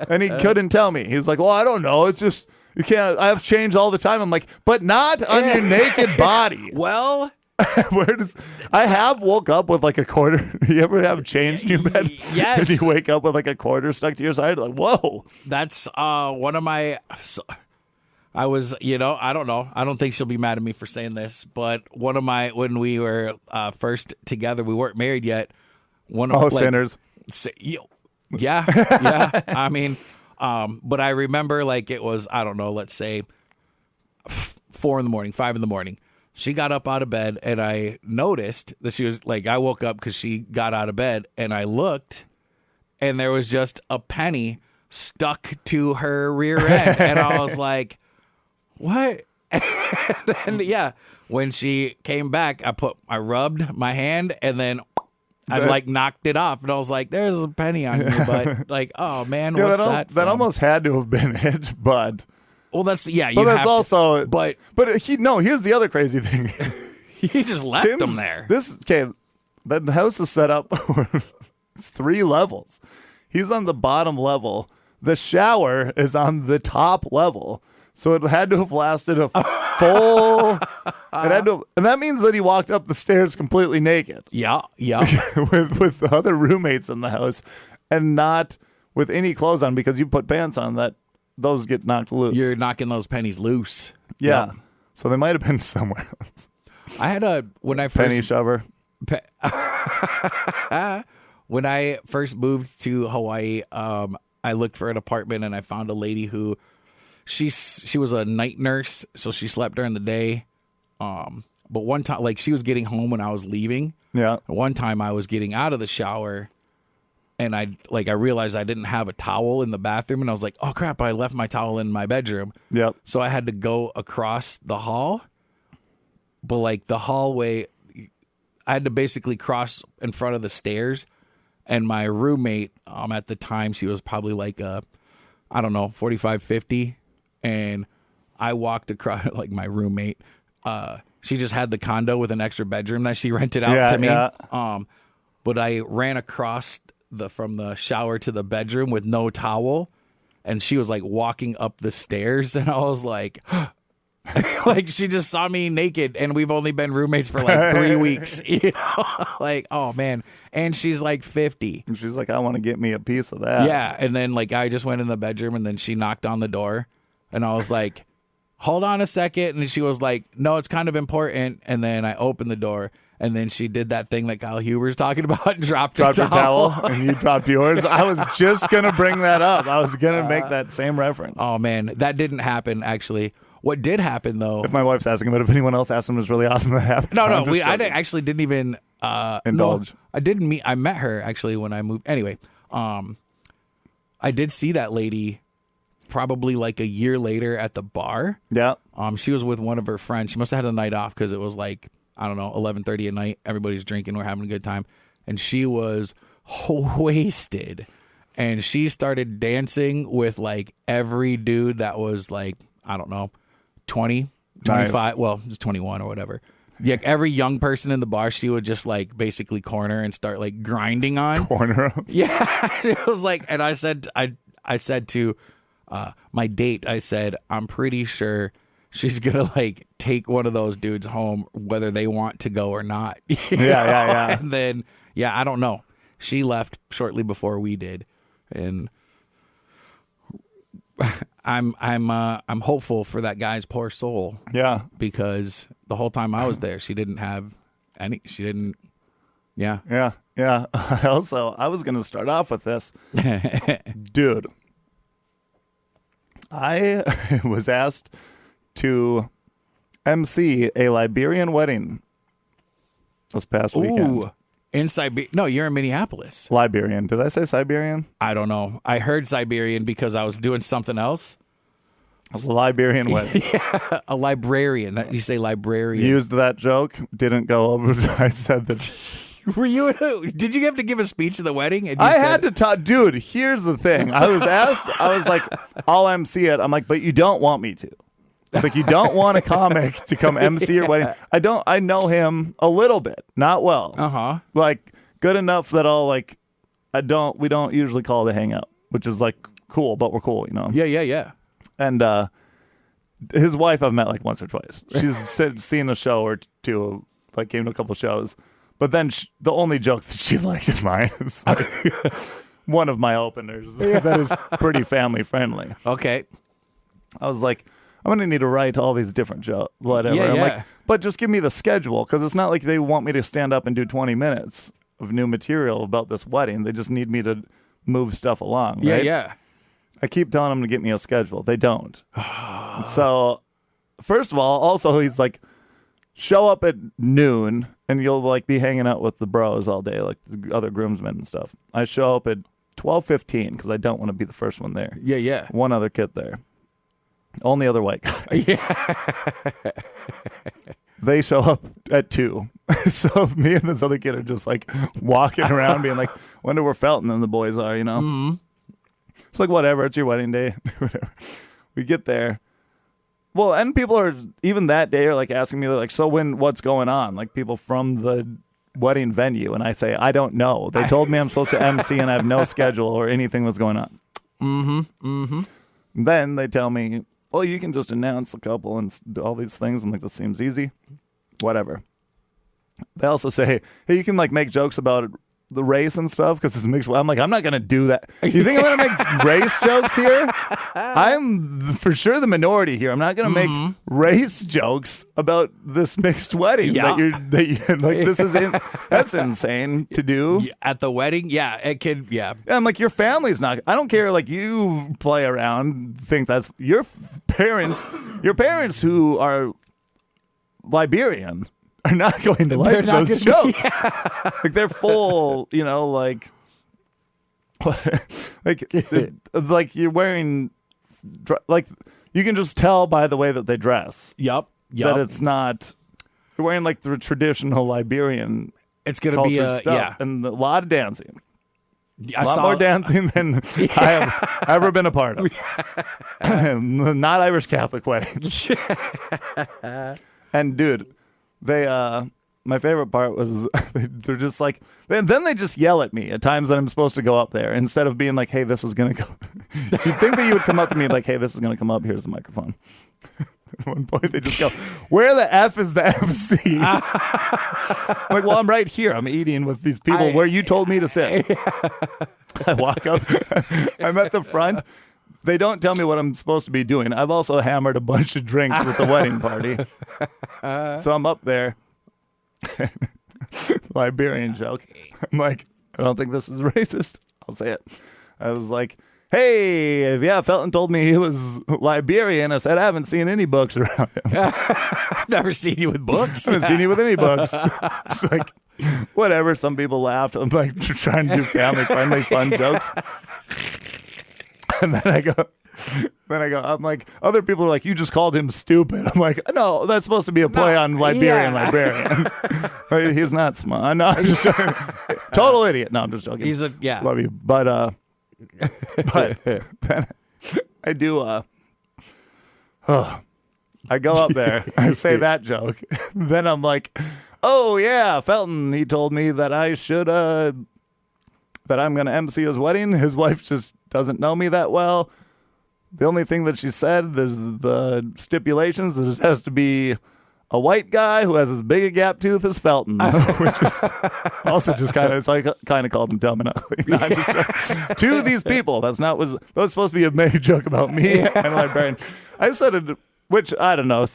And he couldn't tell me. He was like, well, I don't know. It's just, you can't, I have change all the time. I'm like, but not on your naked body. Well, I have woke up with like a quarter. You ever have change in your bed? Yes. And you wake up with like a quarter stuck to your side. Like, whoa. That's one of my. I was, I don't know. I don't think she'll be mad at me for saying this, but one of my, when we were first together, we weren't married yet. Sinners. Yeah. I mean, but I remember like it was, I don't know, let's say 4 in the morning, 5 in the morning. She got up out of bed and I noticed that she was like, I woke up because she got out of bed and I looked and there was just a penny stuck to her rear end. And I was like, what? And then, when she came back, I rubbed my hand and then I like knocked it off. And I was like, there's a penny on your butt. Like, oh man, what's that from? That almost had to have been it, but. Well, that's, you but that's also, to, but here's the other crazy thing. He just left them there. The house is set up, it's 3 levels. He's on the bottom level. The shower is on the top level. So it had to have lasted a full, and that means that he walked up the stairs completely naked. Yeah. with the other roommates in the house and not with any clothes on because you put pants on that. Those get knocked loose. You're knocking those pennies loose. Yeah. Yep. So they might have been somewhere else. I had when I first penny shover. When I first moved to Hawaii, I looked for an apartment and I found a lady who she was a night nurse, so she slept during the day. But one time, like she was getting home when I was leaving. Yeah. One time I was getting out of the shower. And I realized I didn't have a towel in the bathroom, and I was like, "Oh crap! I left my towel in my bedroom." Yep. So I had to go across the hall, but like the hallway, I had to basically cross in front of the stairs. And my roommate, at the time, she was probably like, 45, 50, and I walked across like my roommate. She just had the condo with an extra bedroom that she rented out to me. Yeah. But I ran across from the shower to the bedroom with no towel, and she was like walking up the stairs, and I was like, like she just saw me naked, and we've only been roommates for like 3 weeks, like, oh man. And she's like 50. And she's like, I want to get me a piece of that. Yeah. And then like I just went in the bedroom, and then she knocked on the door, and I was like, hold on a second. And she was like, no, it's kind of important. And then I opened the door. And then she did that thing that Kyle Huber's talking about and dropped her towel. And you dropped yours. I was just going to bring that up. I was going to make that same reference. Oh, man. That didn't happen, actually. What did happen, though... If my wife's asking, but if anyone else asked him, it was really awesome that happened. No, I actually didn't even... indulge. No, I met her, actually, when I moved... Anyway, I did see that lady probably like a year later at the bar. Yeah. She was with one of her friends. She must have had a night off because it was like... I don't know, 11:30 at night. Everybody's drinking. We're having a good time. And she was wasted. And she started dancing with like every dude that was like, I don't know, 20, 25. Nice. Well, just 21 or whatever. Yeah, every young person in the bar, she would just like basically corner and start like grinding on. Corner them? Yeah. It was like, and I said to my date, I said, I'm pretty sure she's going to like take one of those dudes home, whether they want to go or not. Yeah. And then, I don't know. She left shortly before we did. And I'm hopeful for that guy's poor soul. Yeah. Because the whole time I was there, she didn't. Yeah. Yeah. Also, I was going to start off with this. Dude. I was asked to MC a Liberian wedding this past weekend. Ooh, in Siberia. No, you're in Minneapolis. Liberian. Did I say Siberian? I don't know. I heard Siberian because I was doing something else. It was a Liberian wedding. Yeah, a librarian. You say librarian. Used that joke. Didn't go over. I said that. Were you? Did you have to give a speech at the wedding? And you I said, had to talk. Dude, here's the thing. I was asked. I was like, I'll MC it. I'm like, but you don't want me to. It's like, you don't want a comic to come MC your wedding. I know him a little bit, not well. Uh-huh. Like, good enough that I'll like, we don't usually call to hang out, which is like cool, but we're cool, you know? Yeah. And his wife I've met like once or twice. She's seen a show or two, like came to a couple shows. But then the only joke that she liked of mine is like one of my openers that is pretty family friendly. Okay. I was like, I'm going to need to write all these different jokes, whatever. Yeah, I'm yeah. like, but just give me the schedule, because it's not like they want me to stand up and do 20 minutes of new material about this wedding. They just need me to move stuff along, right? Yeah. I keep telling them to get me a schedule. They don't. So, first of all, also he's like, show up at noon and you'll like be hanging out with the bros all day, like the other groomsmen and stuff. I show up at 12:15 because I don't want to be the first one there. Yeah. One other kid there. Only other white guy. Yeah. They show up at 2. So me and this other kid are just like walking around being like, wonder where Felton and the boys are, you know? Mm-hmm. It's like, whatever, it's your wedding day. Whatever. We get there. Well, and people are, even that day, are like asking me, like, so what's going on? Like people from the wedding venue. And I say, I don't know. They told me I'm supposed to MC and I have no schedule or anything that's going on. Then they tell me, well, you can just announce the couple and do all these things. I'm like, this seems easy. Whatever. They also say, hey, you can like make jokes about the race and stuff because it's mixed. I'm like, I'm not going to do that. You think I'm going to make race jokes here? I'm for sure the minority here. I'm not going to make race jokes about this mixed wedding that you're like, this is that's insane to do. At the wedding? Yeah, it could, yeah. I'm like, your family's not, I don't care, like, you play around, think that's your parents who are Liberian are not going to like those jokes. Like, they're full, you know, like you're wearing, like, you can just tell by the way that they dress. Yep. That it's not, you're wearing like the traditional Liberian. It's going to be stuff, and a lot of dancing. I saw more dancing than I have ever been a part of. Not Irish Catholic weddings. And dude, they my favorite part was they're just like, then they just yell at me at times that I'm supposed to go up there instead of being like, hey, this is gonna go. You'd think that you would come up to me like, hey, this is gonna come up, here's the microphone. At one point they just go, where the F is the MC? I'm like, well, I'm right here. I'm eating with these people where you told me to sit. I walk up. I'm at the front. They don't tell me what I'm supposed to be doing. I've also hammered a bunch of drinks with the wedding party. So I'm up there. Liberian joke. I'm like, I don't think this is racist. I'll say it. I was like, hey, yeah, Felton told me he was Liberian. I said, I haven't seen any books around him. I've never seen you with books. I haven't seen you with any books. It's like, whatever. Some people laughed. I'm like trying to do family-friendly fun jokes. And then I go, I'm like, other people are like, you just called him stupid. I'm like, no, that's supposed to be a play on Liberian. He's not smart. No, I'm just joking. Total idiot. No, I'm just joking. He's love you. But then I do, I go up there, I say that joke. Then I'm like, oh yeah, Felton, he told me that I should, that I'm going to MC his wedding. His wife just doesn't know me that well. The only thing that she said is the stipulations that it has to be a white guy who has as big a gap tooth as Felton, which is also just kind of, so I kind of called him dumb and ugly. No, I'm just to these people. That was supposed to be a major joke about me and Liberian. I said it, which I don't know.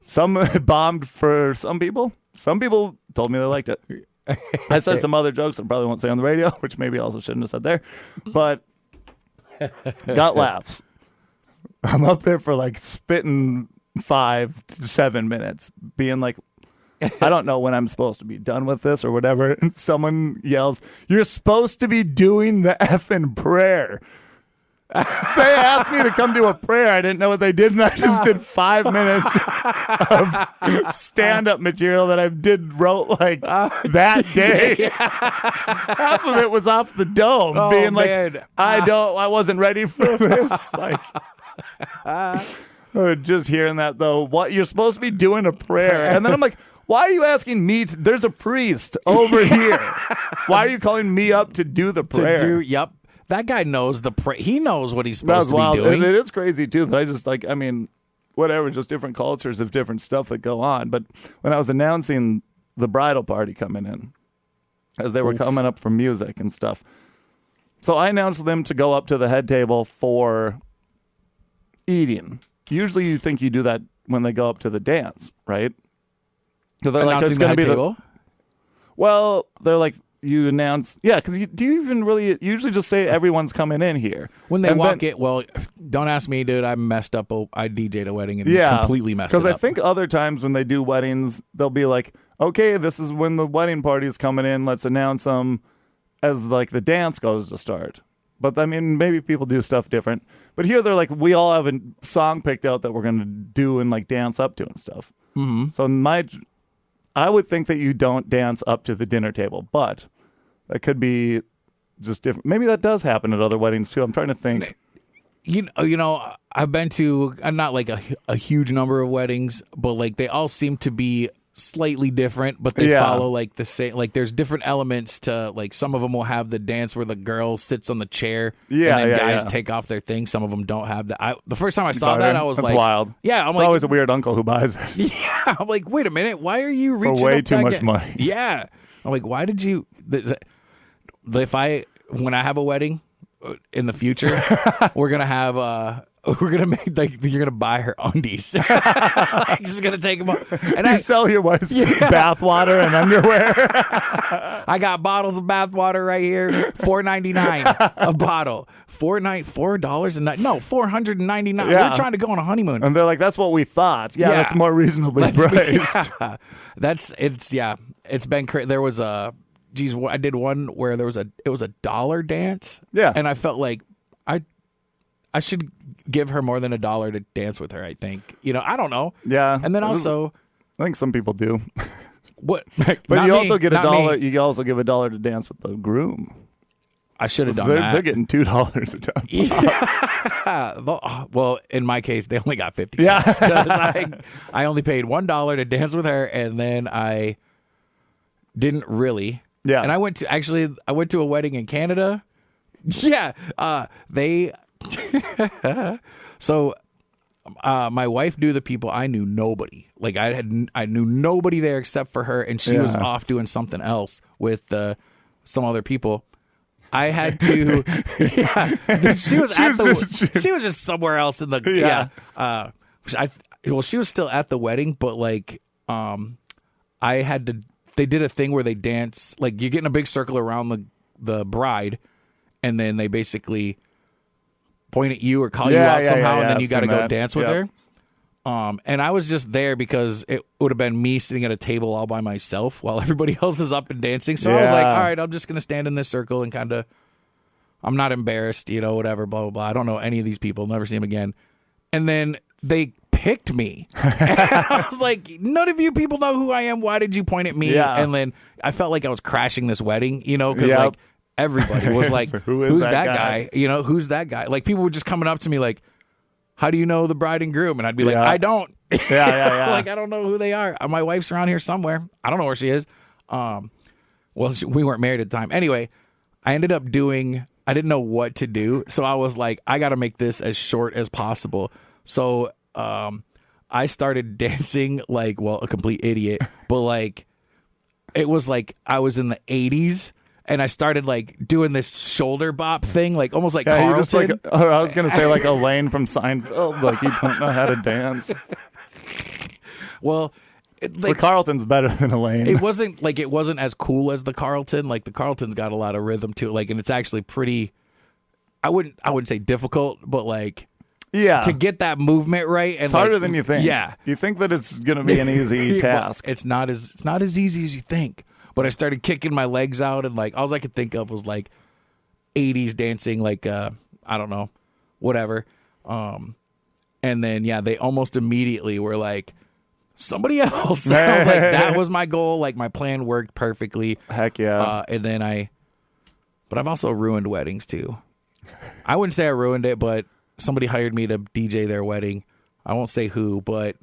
Some bombed for some people. Some people told me they liked it. I said some other jokes I probably won't say on the radio, which maybe I also shouldn't have said there, but got laughs. I'm up there for like spitting 5 to 7 minutes, being like, I don't know when I'm supposed to be done with this or whatever. And someone yells, "You're supposed to be doing the effing prayer." They asked me to come do a prayer. I didn't know what they did, and I just did 5 minutes of stand-up material that I wrote like that day. Half of it was off the dome, being man. like, I wasn't ready for this. Like, just hearing that though, what you're supposed to be doing a prayer, and then I'm like, why are you asking me? There's a priest over here. Why are you calling me up to do the prayer? Yep. That guy knows he knows what he's supposed to wild. be doing. It is crazy too that I just like, I mean, whatever, just different cultures of different stuff that go on. But when I was announcing the bridal party coming in, as they were coming up for music and stuff, so I announced them to go up to the head table for eating. Usually you think you do that when they go up to the dance, right? So they're like, it's going to be table? Well, they're like, you announce, because do you even really usually just say everyone's coming in here when they walk it? Well, don't ask me, dude. I messed up. I DJ'd a wedding and completely messed it up. Because I think other times when they do weddings, they'll be like, okay, this is when the wedding party is coming in. Let's announce them as like the dance goes to start. But I mean, maybe people do stuff different. But here they're like, we all have a song picked out that we're going to do and like dance up to and stuff. Mm-hmm. So I would think that you don't dance up to the dinner table, but that could be just different. Maybe that does happen at other weddings too. I'm trying to think. You know, I've been to not like a huge number of weddings, but like they all seem to be slightly different, but they follow like the same. Like there's different elements to like some of them will have the dance where the girl sits on the chair, and then guys take off their thing. Some of them don't have that. The first time I saw that, I was That's like, wild. Yeah, it's always a weird uncle who buys it. Yeah, I'm like, wait a minute, why are you reaching for way up too that much money? Yeah, I'm like, why did you? When I have a wedding in the future, we're gonna have we're gonna make like you're gonna buy her undies. Like, just gonna take them off. And you sell your wife's bathwater and underwear. I got bottles of bathwater right here, $4.99 a bottle. $4.99. Yeah. We're trying to go on a honeymoon, and they're like, "That's what we thought." Yeah, that's more reasonably priced. It's been crazy. There was a. Geez, I did one where it was a dollar dance. Yeah. And I felt like I should give her more than $1 to dance with her, I think. You know, I don't know. Yeah. And then also I think some people do. What? But you also get $1. You also give $1 to dance with the groom. I should have done that. They're getting $2 a time. Yeah. Well, in my case, they only got 50 cents because I only paid $1 to dance with her, and then I didn't really. Yeah. And I went to a wedding in Canada. Yeah. So my wife knew the people. I knew nobody. Like I knew nobody there except for her, and she was off doing something else with some other people. I had to. She was just somewhere else in the. She was still at the wedding, but like I had to. They did a thing where they dance, like you get in a big circle around the bride, and then they basically point at you or call you out somehow, and then you got to go dance with her. And I was just there because it would have been me sitting at a table all by myself while everybody else is up and dancing. So I was like, all right, I'm just going to stand in this circle and kind of, I'm not embarrassed, you know, whatever, blah, blah, blah. I don't know any of these people, never see them again. And then they picked me. And I was like, none of you people know who I am. Why did you point at me? Yeah. And then I felt like I was crashing this wedding, you know, because like everybody was like, who's that guy? You know, who's that guy? Like people were just coming up to me like, how do you know the bride and groom? And I'd be like, I don't. Like, I don't know who they are. My wife's around here somewhere. I don't know where she is. Well, we weren't married at the time. Anyway, I ended up I didn't know what to do. So I was like, I got to make this as short as possible. So I started dancing like, well, a complete idiot. But like, it was like I was in the 80s. And I started like doing this shoulder bop thing, like almost like Carlton. I was gonna say like Elaine from Seinfeld, like you don't know how to dance. Well, Carlton's better than Elaine. It wasn't as cool as the Carlton. Like the Carlton's got a lot of rhythm to it, like, and it's actually pretty. I wouldn't say difficult, but like to get that movement right. And it's harder than you think. Yeah. You think that it's going to be an easy task. Well, it's not as easy as you think. But I started kicking my legs out, and like all I could think of was like 80s dancing, like I don't know, whatever. And then they almost immediately were like, somebody else. I was like, that was my goal. Like my plan worked perfectly. Heck yeah. And then but I've also ruined weddings too. I wouldn't say I ruined it, but somebody hired me to DJ their wedding. I won't say who, but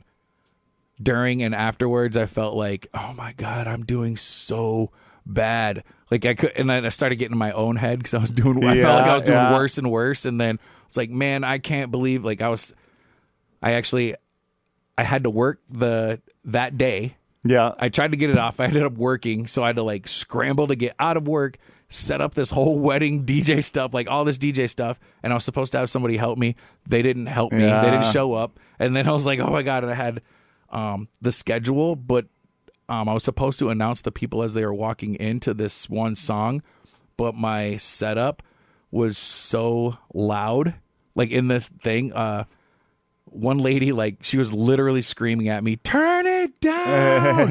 during and afterwards, I felt like, oh my God, I'm doing so bad. Like and then I started getting in my own head because I felt like I was doing worse and worse. And then it's like, man, I can't believe like I had to work that day. Yeah. I tried to get it off. I ended up working. So I had to like scramble to get out of work, set up this whole wedding DJ stuff, like all this DJ stuff. And I was supposed to have somebody help me. They didn't help me. They didn't show up. And then I was like, oh my God. And I had the schedule, but I was supposed to announce the people as they were walking into this one song. But my setup was so loud, like in this thing. One lady, like, she was literally screaming at me, turn it down.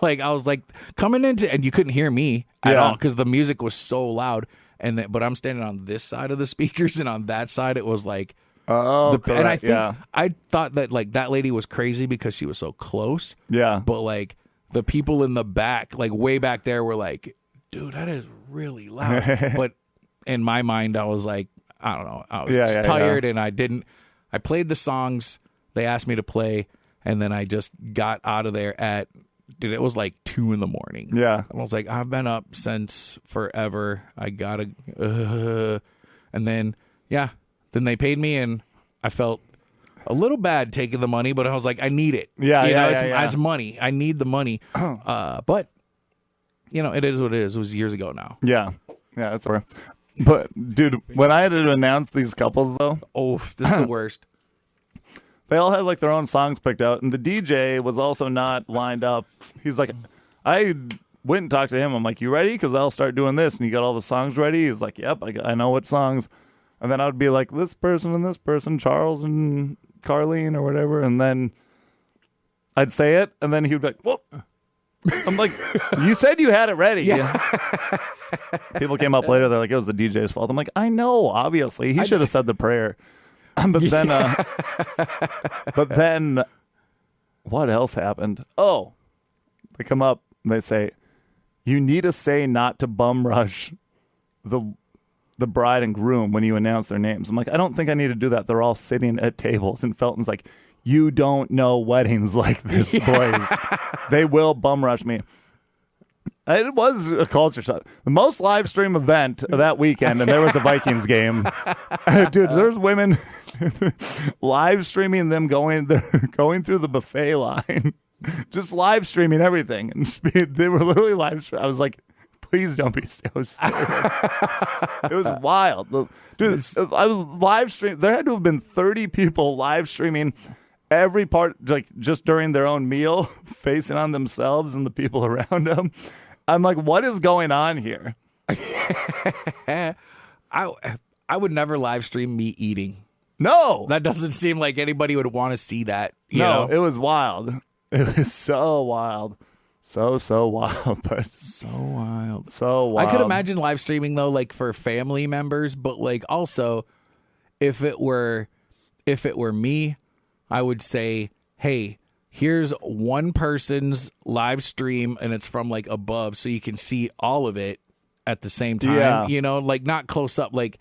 Like, I was like coming into, and you couldn't hear me at all because the music was so loud. But I'm standing on this side of the speakers, and on that side, it was like, correct, and I think I thought that like that lady was crazy because she was so close. Yeah. But like the people in the back, like way back there, were like, dude, that is really loud. But in my mind, I was like, I don't know. I was just tired, and I played the songs they asked me to play, and then I just got out of there it was like 2 a.m. Yeah. And I was like, I've been up since forever. I gotta, and then, then they paid me, and I felt a little bad taking the money, but I was like, I need it. It's money. I need the money. But, it is what it is. It was years ago now. Yeah. Yeah, that's fair. But, dude, when I had to announce these couples, though. Oh, this is the worst. They all had, like, their own songs picked out, and the DJ was also not lined up. He's like, I went and talked to him. I'm like, you ready? Because I'll start doing this. And you got all the songs ready? He's like, yep, I know what songs. And then I would be like, this person and this person, Charles and Carlene or whatever. And then I'd say it, and then he would be like, whoop. I'm like, you said you had it ready. Yeah. People came up later. They're like, it was the DJ's fault. I'm like, I know, obviously. He should have said the prayer. But then what else happened? Oh, they come up and they say, you need to say not to bum rush the bride and groom when you announce their names. I'm like, I don't think I need to do that. They're all sitting at tables. And Felton's like, you don't know weddings like this, boys. They will bum rush me. It was a culture shock. The most live stream event of that weekend, and there was a Vikings game. Dude, there's women live streaming them going through the buffet line, just live streaming everything. And they were literally live streaming. I was like, please don't be so stupid. It was wild. Dude, I was live streaming. There had to have been 30 people live streaming every part, like just during their own meal, facing on themselves and the people around them. I'm like, what is going on here? I would never live stream me eating. No. That doesn't seem like anybody would want to see that. You know? It was wild. It was so wild. So wild, but so wild. So wild. I could imagine live streaming though, like for family members, but like also if it were me, I would say, hey, here's one person's live stream and it's from like above so you can see all of it at the same time, like not close up. Like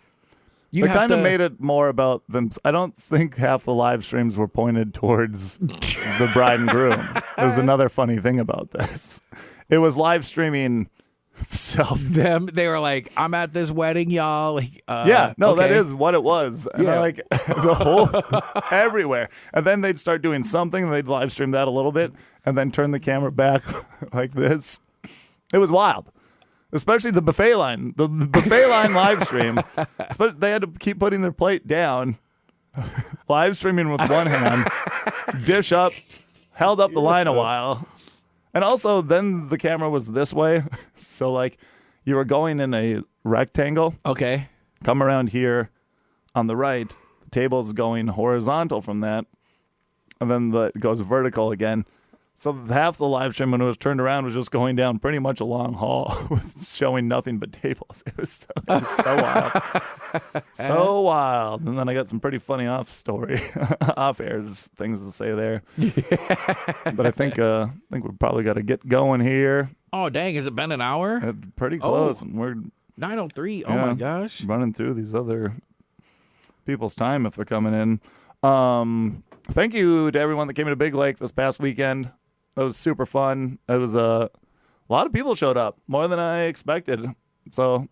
they kind of made it more about them. I don't think half the live streams were pointed towards the bride and groom. There's another funny thing about this. It was live streaming self. They were like, I'm at this wedding, y'all. Like, okay. That is what it was. And like the whole everywhere. And then they'd start doing something and they'd live stream that a little bit and then turn the camera back like this. It was wild. Especially the buffet line. The buffet line live stream. They had to keep putting their plate down, live streaming with one hand, dish up, held up the line a while. And also, then the camera was this way. So, like, you were going in a rectangle. Okay. Come around here on the right. The table's going horizontal from that, and then it goes vertical again. So half the live stream when it was turned around was just going down pretty much a long hall with showing nothing but tables. It was so wild. So wild. And then I got some pretty funny off air things to say there. But I think we've probably got to get going here. Oh, dang. Has it been an hour? Pretty close. And we're 9:03. Oh, my gosh. Running through these other people's time if they're coming in. Thank you to everyone that came to Big Lake this past weekend. That was super fun. It was a lot of people showed up, more than I expected. So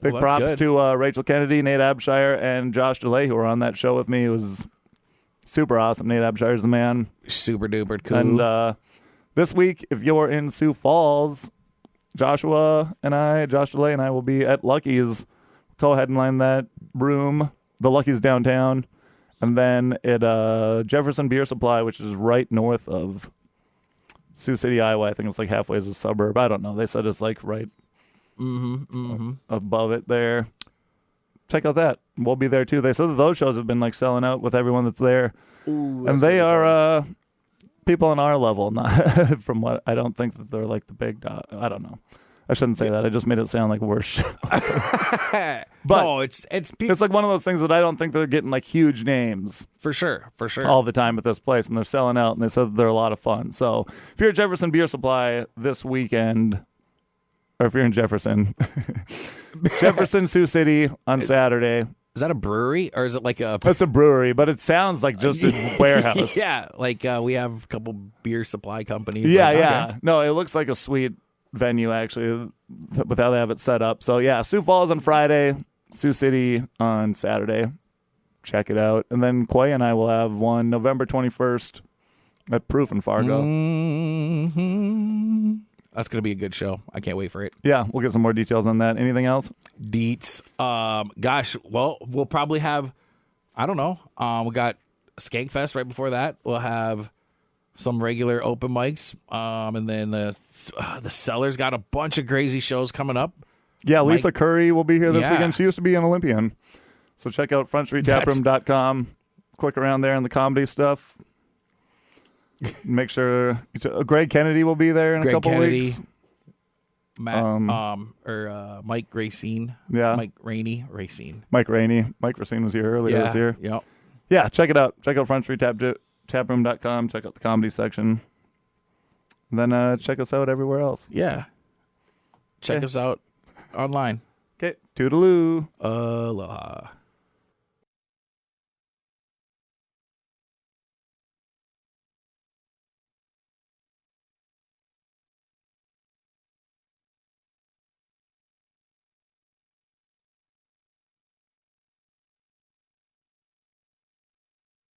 big props good. to Rachel Kennedy, Nate Abshire, and Josh DeLay, who were on that show with me. It was super awesome. Nate Abshire's the man. Super duper cool. And this week, if you're in Sioux Falls, Josh DeLay and I will be at Lucky's. Co-headline that room. The Lucky's downtown. And then at Jefferson Beer Supply, which is right north of Sioux City, Iowa. I think it's like halfway as a suburb. I don't know. They said it's like right above it there. Check out that. We'll be there too. They said that those shows have been like selling out with everyone that's there. Ooh, and they are people on our level, not from what I don't think that they're like the big dog. I don't know. I shouldn't say that. I just made it sound like worse show. But no, it's it's like one of those things that I don't think they're getting like huge names for sure all the time at this place, and they're selling out, and they said that they're a lot of fun. So if you're at Jefferson Beer Supply this weekend, or if you're in Jefferson, Sioux City on Saturday. Is that a brewery or is it like a? It's a brewery, but it sounds like just a warehouse. Yeah, like we have a couple beer supply companies. Yeah, like, yeah. okay. No, it looks like a sweet venue actually with how they have it set up. So yeah, Sioux Falls on Friday, Sioux City on Saturday. Check it out. And then Quay and I will have one November 21st at Proof in Fargo. Mm-hmm. That's going to be a good show. I can't wait for it. Yeah, we'll get some more details on that. Anything else? Deets. Gosh, well, we'll probably have, I don't know. We got Skankfest right before that. We'll have some regular open mics. And then the Cellar's got a bunch of crazy shows coming up. Yeah, Lisa Curry will be here this Yeah. weekend. She used to be an Olympian. So check out frontstreettaproom.com. Click around there on the comedy stuff. Make sure Greg Kennedy will be there in a couple weeks. Matt, Mike Racine. Yeah. Mike Racine. Mike Racine was here earlier this year. Yep. Yeah, check it out. Check out frontstreettaproom.com. Check out the comedy section. And then check us out everywhere else. Yeah. Check us out online. Okay, toodaloo. Aloha.